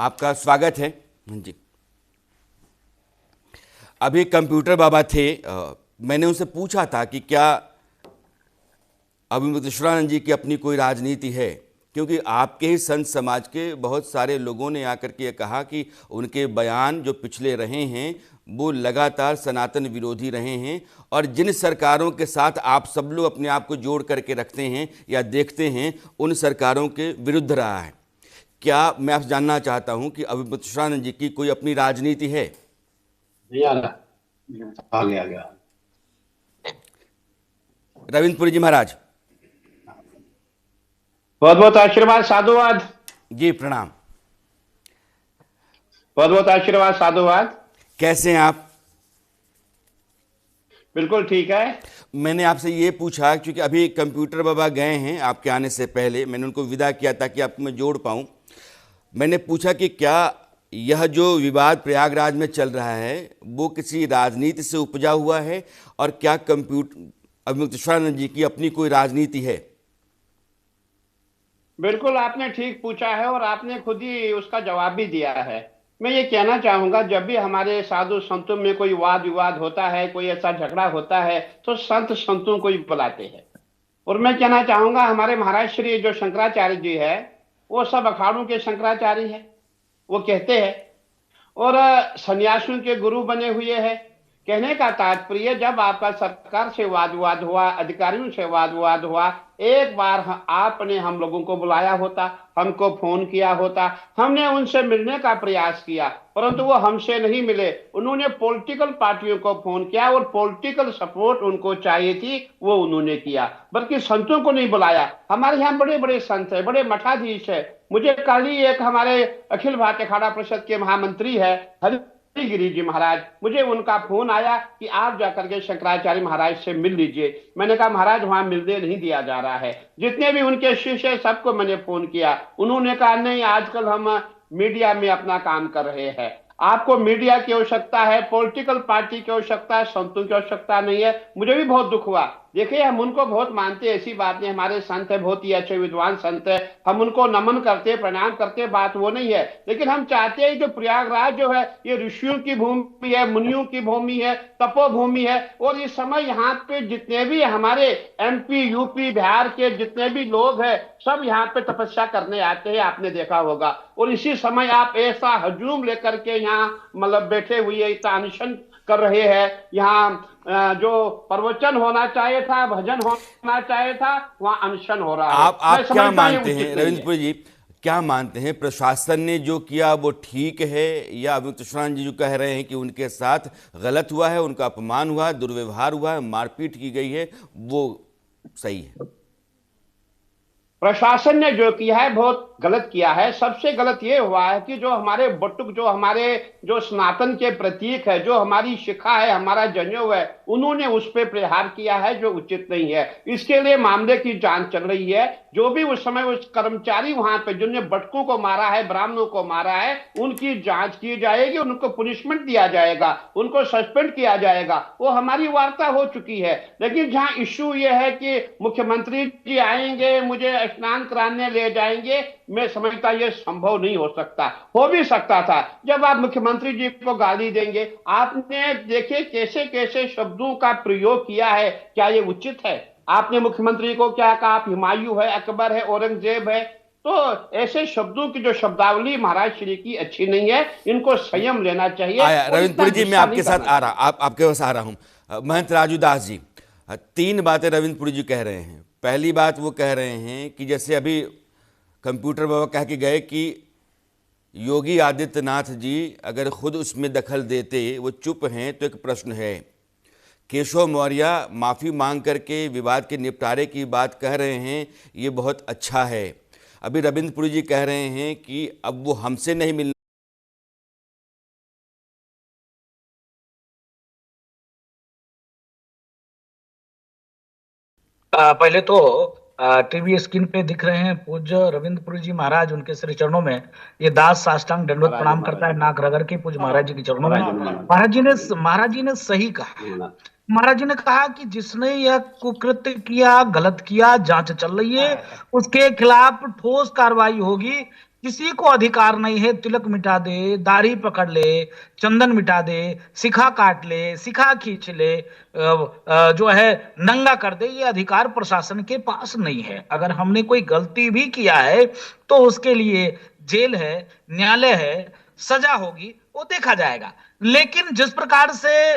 आपका स्वागत है जी। अभी कंप्यूटर बाबा थे, मैंने उनसे पूछा था कि क्या अभिमुक्तेश्वरानंद जी की अपनी कोई राजनीति है, क्योंकि आपके ही संत समाज के बहुत सारे लोगों ने आकर के ये कहा कि उनके बयान जो पिछले रहे हैं वो लगातार सनातन विरोधी रहे हैं और जिन सरकारों के साथ आप सब लोग अपने आप को जोड़ करके रखते हैं या देखते हैं उन सरकारों के विरुद्ध रहा है। क्या मैं आपसे जानना चाहता हूं कि अभिमुक्तेश्वरानंद जी की कोई अपनी राजनीति है? नहीं आ रहा। आ गया। रविंद्रपुरी जी महाराज। बहुत बहुत आशीर्वाद, साधुवाद। जी प्रणाम। बहुत बहुत आशीर्वाद, साधुवाद। कैसे हैं आप? बिल्कुल ठीक है। मैंने आपसे ये पूछा क्योंकि अभी कंप्यूटर बाबा गए हैं, आपके आने से पहले मैंने उनको विदा किया ताकि आपको मैं जोड़ पाऊँ। मैंने पूछा कि क्या यह जो विवाद प्रयागराज में चल रहा है वो किसी राजनीति से उपजा हुआ है और क्या अभिमुक्तेश्वरानंद जी की अपनी कोई राजनीति है? बिल्कुल आपने ठीक पूछा है और आपने खुद ही उसका जवाब भी दिया है। मैं ये कहना चाहूंगा, जब भी हमारे साधु संतों में कोई वाद विवाद होता है, कोई ऐसा झगड़ा होता है, तो संत संतों को ही बुलाते हैं। और मैं कहना चाहूंगा, हमारे महाराज श्री जो शंकराचार्य जी है, वो सब अखाड़ों के शंकराचार्य है, वो कहते हैं। और सन्यासियों के गुरु बने हुए हैं। कहने का तात्पर्य, जब आपका सरकार से वाद विवाद हुआ, अधिकारियों से वाद विवाद हुआ, एक बार आपने हम लोगों को बुलाया होता, हमको फोन किया होता, हमने उनसे मिलने का प्रयास किया, परंतु वो हमसे नहीं मिले। उन्होंने पॉलिटिकल पार्टियों को फोन किया और पॉलिटिकल सपोर्ट उनको चाहिए थी, वो उन्होंने किया, बल्कि संतों को नहीं बुलाया। हमारे यहाँ बड़े बड़े संत है, बड़े मठाधीश है। मुझे कल ही एक हमारे अखिल भारतीय अखाड़ा परिषद के महामंत्री है गिरी जी महाराज, मुझे उनका फोन आया कि आप जाकर के शंकराचार्य महाराज से मिल लीजिए। मैंने कहा महाराज वहां मिलने नहीं दिया जा रहा है। जितने भी उनके शिष्य सबको मैंने फोन किया, उन्होंने कहा नहीं, आजकल हम मीडिया में अपना काम कर रहे हैं। आपको मीडिया की आवश्यकता है, पॉलिटिकल पार्टी की आवश्यकता है, संतों की आवश्यकता नहीं है। मुझे भी बहुत दुख हुआ। देखिए, हम उनको बहुत मानते हैं, ऐसी बात नहीं। हमारे संत है, बहुत ही अच्छे विद्वान संत है, हम उनको नमन करते, प्रणाम करते, बात वो नहीं है। लेकिन हम चाहते हैं जो प्रयागराज जो है, ये ऋषियों की भूमि है, मुनियों की भूमि है, तपोभूमि है। और इस समय यहाँ पे जितने भी हमारे एमपी, यूपी, बिहार के जितने भी लोग हैं, सब यहाँ पे तपस्या करने आते हैं, आपने देखा होगा। और इसी समय आप ऐसा हजूम लेकर के यहाँ मतलब बैठे हुए, इतना अनशन कर रहे हैं। यहाँ जो प्रवचन होना चाहिए था, भजन होना चाहिए था, वहां अनशन हो रहा है। मैं आप क्या समझता हूं ये मानते हैं उचित नहीं है। रविंद्रपुरी जी, क्या मानते हैं प्रशासन ने जो किया वो ठीक है या अभिमुक्तेश्वरानंद जी जो कह रहे हैं कि उनके साथ गलत हुआ है, उनका अपमान हुआ है, दुर्व्यवहार हुआ है, मारपीट की गई है, वो सही है? प्रशासन ने जो किया है बहुत गलत किया है। सबसे गलत ये हुआ है कि जो हमारे बटुक, जो हमारे जो सनातन के प्रतीक है, जो हमारी शिखा है, हमारा जनेऊ है, उन्होंने उस पर प्रहार किया है, जो उचित नहीं है। इसके लिए मामले की जांच चल रही है। जो भी उस समय उस कर्मचारी वहां पे जिन्होंने बटकों को मारा है, ब्राह्मणों को मारा है, उनकी जांच की जाएगी, उनको पुनिशमेंट दिया जाएगा, उनको सस्पेंड किया जाएगा। वो हमारी वार्ता हो चुकी है। लेकिन जहां इश्यू ये है कि मुख्यमंत्री जी आएंगे, मुझे स्नान कराने ले जाएंगे, मैं समझता ये संभव नहीं हो सकता। हो भी सकता था। जब आप मुख्यमंत्री जी को गाली देंगे, आपने देखिए कैसे कैसे शब्दों का प्रयोग किया है, क्या ये उचित है? आपने मुख्यमंत्री को क्या कहा? आप हुमायूं है, अकबर है, औरंगजेब है। तो ऐसे शब्दों की जो शब्दावली महाराज श्री की अच्छी नहीं है, इनको संयम लेना चाहिए आया और इतना रविंद्रपुरी जी, मैं गुस्सा नहीं आपके साथ करना आ चाहिए। रहा आपके पास आ रहा हूं। महंत राजू दास जी, तीन बातें रविंद्रपुरी जी कह रहे हैं। पहली बात वो कह रहे हैं कि जैसे अभी कंप्यूटर बाबा कह के गए कि योगी आदित्यनाथ जी अगर खुद उसमें दखल देते, वो चुप हैं, तो एक प्रश्न है। केशव मौर्य माफ़ी मांग करके विवाद के निपटारे की बात कह रहे हैं, ये बहुत अच्छा है। अभी रविंद्रपुरी जी कह रहे हैं कि अब वो हमसे नहीं मिल। पहले तो टीवी स्क्रीन पे दिख रहे हैं पूज्य रविंद्रपुरी जी महाराज, उनके श्री चरणों में ये दास साष्टांग दंडवत महाराज प्रणाम करता महाराज है, नाक रगड़ के पूज्य महाराज जी के चरणों में। महाराज महाराज जी ने सही कहा है। महाराज जी ने कहा कि जिसने यह कुकृत्य किया, गलत किया, जांच चल रही है, उसके खिलाफ ठोस कार्रवाई होगी। किसी को अधिकार नहीं है तिलक मिटा दे, दाढ़ी पकड़ ले, चंदन मिटा दे, शिखा काट ले, शिखा खींच ले, जो है नंगा कर दे। ये अधिकार प्रशासन के पास नहीं है। अगर हमने कोई गलती भी किया है तो उसके लिए जेल है, न्यायालय है, सजा होगी, वो देखा जाएगा। लेकिन जिस प्रकार से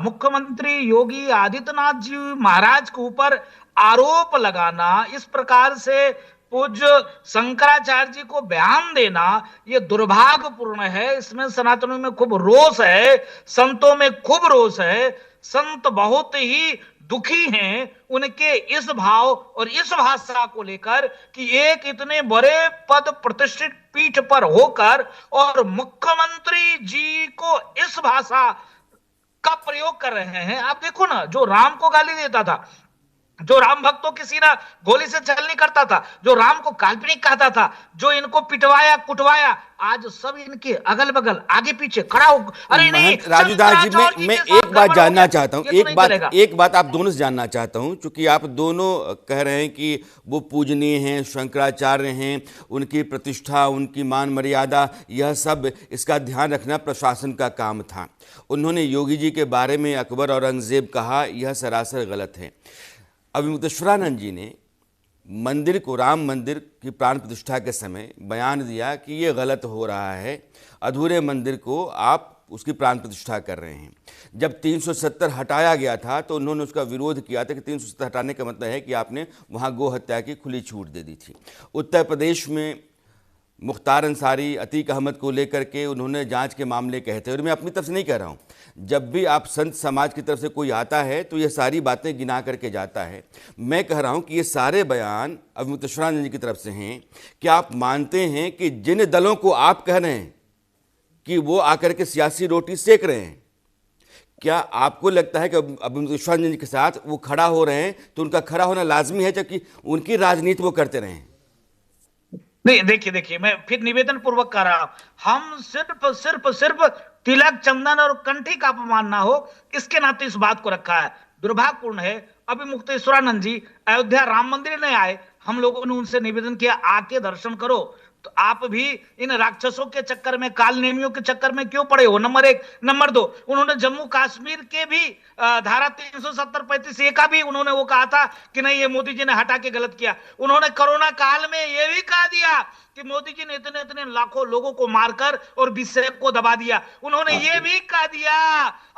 मुख्यमंत्री योगी आदित्यनाथ जी महाराज के ऊपर आरोप लगाना, इस प्रकार से पूज्य शंकराचार्य जी को बयान देना, ये दुर्भाग्यपूर्ण है। इसमें सनातनों में खूब रोष है, संतों में खूब रोष है। संत बहुत ही दुखी हैं उनके इस भाव और इस भाषा को लेकर कि एक इतने बड़े पद प्रतिष्ठित पीठ पर होकर और मुख्यमंत्री जी को इस भाषा का प्रयोग कर रहे हैं। आप देखो ना, जो राम को गाली देता था, जो राम भक्तों की सीना गोली से छलनी करता था, जो राम को काल्पनिक कहता था, जो इनको पिटवाया कुटवाया, आज सब इनके अगल बगल आगे पीछे खड़ा हो। अरे नहीं, महंत राजूदास जी, मैं एक बात जानना चाहता हूं, एक बात आप दोनों से जानना चाहता हूं, क्योंकि आप दोनों कह रहे हैं कि वो पूजनीय हैं, शंकराचार्य हैं, उनकी प्रतिष्ठा, उनकी मान मर्यादा, यह सब इसका ध्यान रखना प्रशासन का काम था। उन्होंने योगी जी के बारे में अकबर और औरंगजेब कहा, यह सरासर गलत है। अविमुक्तेश्वरानंद जी ने मंदिर को, राम मंदिर की प्राण प्रतिष्ठा के समय बयान दिया कि ये गलत हो रहा है, अधूरे मंदिर को आप उसकी प्राण प्रतिष्ठा कर रहे हैं। जब 370 हटाया गया था तो उन्होंने उसका विरोध किया था कि 370 हटाने का मतलब है कि आपने वहाँ गो हत्या की खुली छूट दे दी थी। उत्तर प्रदेश में मुख्तार अंसारी, अतीक अहमद को लेकर के उन्होंने जांच के मामले कहते हैं, और मैं अपनी तरफ से नहीं कह रहा हूं, जब भी आप संत समाज की तरफ से कोई आता है तो ये सारी बातें गिना करके जाता है। मैं कह रहा हूं कि ये सारे बयान अविमुक्तेश्वरानंद जी की तरफ से हैं। क्या आप मानते हैं कि जिन दलों को आप कह रहे हैं कि वो आकर के सियासी रोटी सेक रहे हैं, क्या आपको लगता है कि अविमुक्तेश्वरानंद जी के साथ वो खड़ा हो रहे हैं तो उनका खड़ा होना लाजमी है, जबकि उनकी राजनीति वो करते रहे हैं? नहीं, देखिए मैं फिर निवेदन पूर्वक कर रहा हूं, हम सिर्फ तिलक, चंदन और कंठी का अपमान ना हो, इसके नाते इस बात को रखा है। दुर्भाग्यपूर्ण है, अभी मुक्तेश्वरानंद जी अयोध्या राम मंदिर नहीं आए, हम लोगों ने उनसे निवेदन किया आके दर्शन करो, तो आप भी इन राक्षसों के चक्कर में, काल नेमियों के चक्कर में क्यों पड़े हो? नंबर एक। नंबर दो, उन्होंने जम्मू कश्मीर के भी धारा 370-35A का भी उन्होंने वो कहा था कि नहीं, ये मोदी जी ने हटा के गलत किया। उन्होंने कोरोना काल में ये भी कहा दिया कि मोदी जी ने इतने इतने लाखों लोगों को मारकर और विषेक को दबा दिया। उन्होंने ये भी कहा दिया,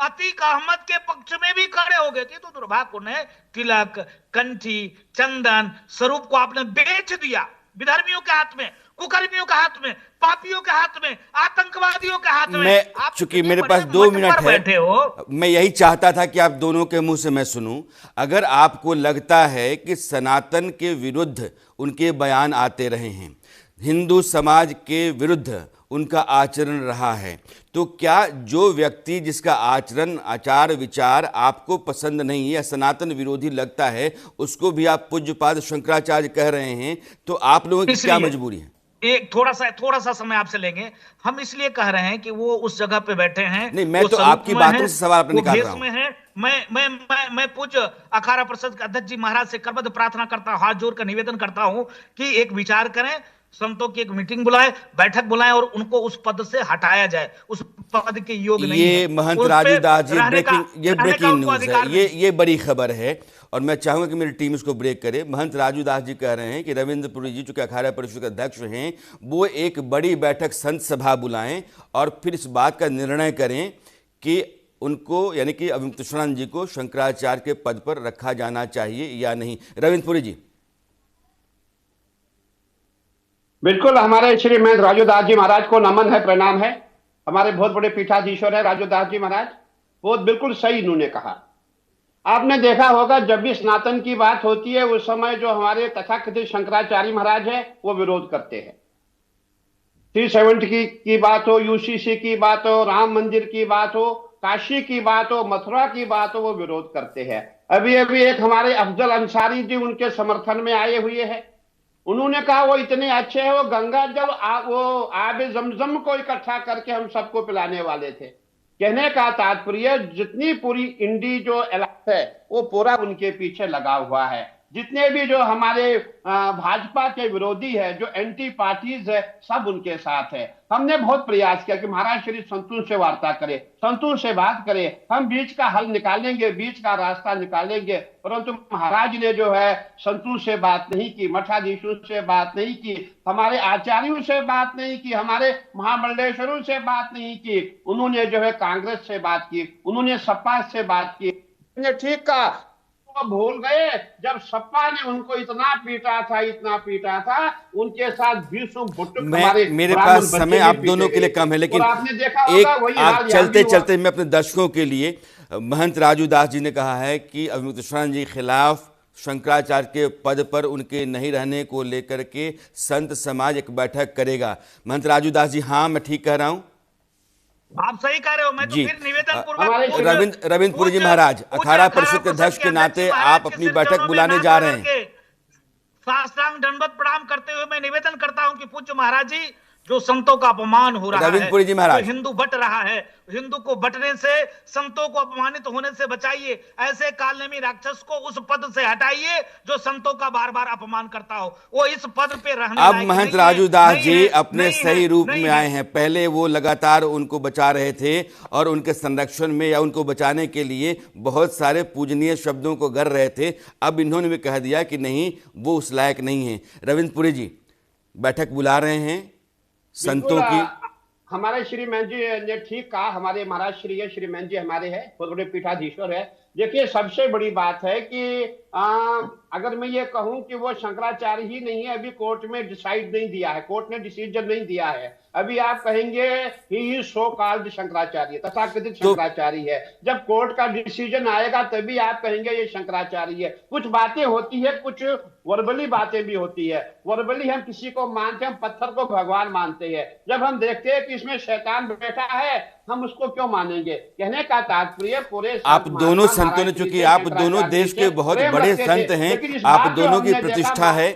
अतीक अहमद के पक्ष में भी खड़े हो गए थे। तो दुर्भाग्यपूर्ण है, तिलक, कंठी, चंदन, स्वरूप को आपने बेच दिया विधर्मियों के हाथ में, कुकर्मियों के हाथ में, पापियों के हाथ में, आतंकवादियों के हाथ में। आप चूंकि मेरे पास 2 मिनट बैठे हो, मैं यही चाहता था कि आप दोनों के मुंह से मैं सुनूं। अगर आपको लगता है कि सनातन के विरुद्ध उनके बयान आते रहे हैं, हिंदू समाज के विरुद्ध उनका आचरण रहा है, तो क्या जो व्यक्ति जिसका आचरण, आचार, विचार आपको पसंद नहीं या सनातन विरोधी लगता है, उसको भी आप पूज्यपाद शंकराचार्य कह रहे हैं, तो आप लोगों की क्या मजबूरी है? एक थोड़ा सा समय आपसे लेंगे। हम इसलिए कह रहे हैं कि वो उस जगह पे बैठे हैं। नहीं, मैं तो आपकी बातों से सवाल अपने निकाल रहा हूं। में है। मैं पूज्य अखाड़ा परिषद के अध्यक्ष जी महाराज से करबद्ध प्रार्थना करता हूं, हाथ जोड़कर निवेदन करता हूं कि एक विचार करें, संतों की एक मीटिंग बुलाए, बैठक बुलाएं और उनको उस पद से हटाया जाए। उस पद के योग नहीं है। ये महंत राजूदास जी, ब्रेकिंग न्यूज है, ये बड़ी खबर है और मैं चाहूंगा कि मेरी टीम इसको ब्रेक करे। महंत राजूदास जी कह रहे हैं कि रविंद्र पुरी जी, चूंकि अखाड़ा परिषद के अध्यक्ष हैं, वो एक बड़ी बैठक संत सभा बुलाएं और फिर इस बात का निर्णय करें कि उनको, यानी कि अविमुक्तेश्वरानंद जी को शंकराचार्य के पद पर रखा जाना चाहिए या नहीं। रविंद्र पुरी जी। बिल्कुल, हमारे श्री महंत राजूदास जी महाराज को नमन है, प्रणाम है। हमारे बहुत बड़े पीठाधीश्वर है राजूदास जी महाराज, बहुत बिल्कुल सही इन्होंने कहा। आपने देखा होगा, जब भी सनातन की बात होती है उस समय जो हमारे तथाकथित शंकराचार्य महाराज है वो विरोध करते हैं। 370 की बात हो, यूसीसी की बात हो, राम मंदिर की बात हो, काशी की बात हो, मथुरा की बात हो, वो विरोध करते हैं। अभी अभी एक हमारे अफजल अंसारी जी उनके समर्थन में आए हुए हैं। उन्होंने कहा वो इतने अच्छे हैं, वो गंगा जल वो आबे जमजम को इकट्ठा करके हम सबको पिलाने वाले थे। कहने का तात्पर्य, जितनी पूरी इंडी जो इलाका है वो पूरा उनके पीछे लगा हुआ है। जितने भी जो हमारे भाजपा के विरोधी है, जो एंटी पार्टीज है, सब उनके साथ है। हमने बहुत प्रयास किया कि महाराज श्री संतों से वार्ता करें, संतों से बात करें, हम बीच का हल निकालेंगे, बीच का रास्ता निकालेंगे, परंतु महाराज ने जो है संतों से बात नहीं की, मठाधीशों से बात नहीं की, हमारे आचार्यों से बात नहीं की, हमारे महामंडलेश्वरों से बात नहीं की। उन्होंने जो है कांग्रेस से बात की, उन्होंने सपा से बात की। ठीक कहा, वो भूल गए जब सपा ने उनको इतना पीटा था, इतना पीटा था, उनके साथ भीष्म बुट्टुक हमारे मेरे ब्राह्मण पास बच्चे समय भी आप पीटे दोनों के लिए गए। कम है, लेकिन और आपने देखा एक होगा वही आप हाल यहाँ चलते भी हुआ। चलते मैं अपने दर्शकों के लिए, महंत राजू दास जी ने कहा है कि अविमुक्तेश्वरानंद जी के खिलाफ शंकराचार्य के पद पर उनके नहीं रहने को लेकर के संत समाज एक बैठक करेगा। महंत राजू दास जी, हाँ मैं ठीक कह रहा हूं? आप सही कह रहे हो। मैं तो जी फिर निवेदन हमारे पूर्वक रविंद्रपुरी जी महाराज, अखाड़ा परिषद के अध्यक्ष के नाते आप अपनी बैठक बुलाने जा रहे हैं। साष्टांग दंडवत प्रणाम करते हुए मैं निवेदन करता हूं कि पूज्य महाराज जी, जो संतों का अपमान हो रहा है, रविंद्रपुरी जी महाराज, जो हिंदू बट रहा है, हिंदू को बटने से, संतों को अपमानित होने से बचाइए। ऐसे कालनेमी राक्षस को उस पद से हटाइए जो संतों का बार बार अपमान करता हो। वो इस पद पे रहने अब लायक महंत नहीं राजू है, दास नहीं जी है, अपने नहीं सही है, रूप नहीं में है। आए हैं। पहले वो लगातार उनको बचा रहे थे और उनके संरक्षण में या उनको बचाने के लिए बहुत सारे पूजनीय शब्दों को गर रहे थे। अब इन्होंने भी कह दिया कि नहीं, वो उस लायक नहीं है। रविंद्रपुरी जी बैठक बुला रहे हैं संतों की। हमारे श्रीमान जी ने ठीक कहा, हमारे महाराज श्रीमान जी हमारे हैं, बहुत बड़े पीठाधीश्वर है। देखिए, सबसे बड़ी बात है कि अगर मैं ये कहूं कि वो शंकराचार्य ही नहीं है, अभी कोर्ट में डिसाइड नहीं दिया है, कोर्ट ने डिसीजन नहीं दिया है। अभी आप कहेंगे ही सो कॉल्ड शंकराचार्य, तथाकथित शंकराचार्य है। जब कोर्ट का डिसीजन आएगा तभी आप कहेंगे ये शंकराचार्य है। कुछ बातें होती है, कुछ वर्बली बातें भी होती है। वर्बली हम किसी को मानते हैं, हम पत्थर को भगवान मानते हैं। जब हम देखते हैं कि इसमें शैतान बैठा है, हम उसको क्यों मानेंगे? कहने का तात्पर्य पूरे आप दोनों संतों ने, चूंकि आप दोनों देश के बहुत बड़े संत हैं, आप दोनों की प्रतिष्ठा है,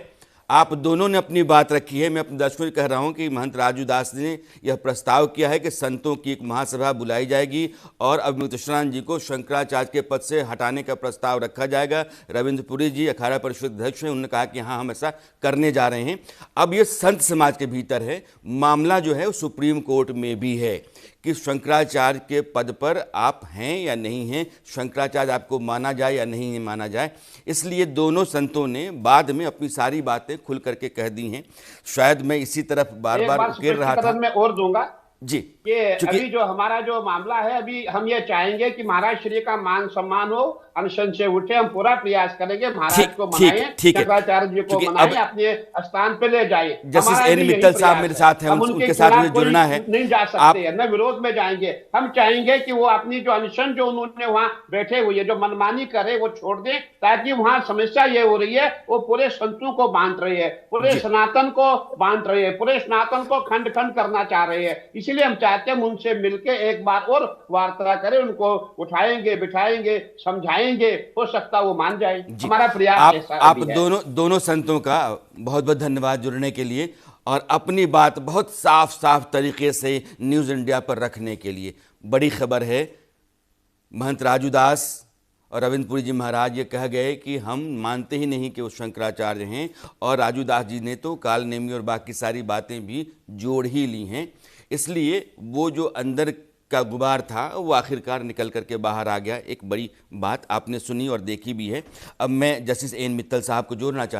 आप दोनों ने अपनी बात रखी है। मैं अपने दर्शकों को कह रहा हूं कि महंत राजू दास ने यह प्रस्ताव किया है कि संतों की एक महासभा बुलाई जाएगी और अविमुक्तेश्वरानंद जी को शंकराचार्य के पद से हटाने का प्रस्ताव रखा जाएगा। रविंद्रपुरी जी अखाड़ा परिषद अध्यक्ष हैं, उन्होंने कहा कि हाँ, हम ऐसा करने जा रहे हैं। अब ये संत समाज के भीतर है, मामला जो है वो सुप्रीम कोर्ट में भी है कि शंकराचार्य के पद पर आप हैं या नहीं हैं, शंकराचार्य आपको माना जाए या नहीं माना जाए। इसलिए दोनों संतों ने बाद में अपनी सारी बातें खुल करके कह दी हैं। शायद मैं इसी तरफ बार बार उकेर रहा था। मैं और दूंगा जी, ये अभी जो हमारा जो मामला है, अभी हम ये चाहेंगे कि महाराज श्री का मान सम्मान हो, अनशन से उठे। हम पूरा प्रयास करेंगे महाराज को मनाएं, शंकराचार्य जी को मनाएं, अपने स्थान पे ले जाए। जस्टिस एन मित्तल साहब मेरे साथ हैं, उनके साथ मुझे जुड़ना है। नहीं जा सकते हैं, न विरोध में जाएंगे। हम चाहेंगे कि वो अपनी जो अनशन जो उन्होंने वहां बैठे हुए जो मनमानी करे वो छोड़ दें, ताकि वहां समस्या ये हो रही है वो पूरे संतों को बांध रही है, पूरे सनातन को बांध रही है, पूरे सनातन को खंड खंड करना चाह रहे हैं। इसलिए हम चाहते हैं उनसे मिलकर एक बार और वार्ता करें, उनको उठाएंगे, बिठाएंगे, समझाएंगे, हो सकता वो मान जाए। हमारा प्रयास आप दोनों संतों का बहुत बहुत धन्यवाद जुड़ने के लिए और अपनी बात बहुत साफ साफ तरीके से न्यूज़ इंडिया पर रखने के लिए। बड़ी खबर है, महंत राजू दास और रविंद्रपुरी जी महाराज ये कह गए कि हम मानते ही नहीं कि वो शंकराचार्य हैं, और राजू दास जी ने तो काल नेमी और बाकी सारी बातें भी जोड़ ही ली हैं। इसलिए वो जो अंदर का गुबार था वो आखिरकार निकल करके बाहर आ गया। एक बड़ी बात आपने सुनी और देखी भी है। अब मैं जस्टिस एन मित्तल साहब को जोड़ना चाहता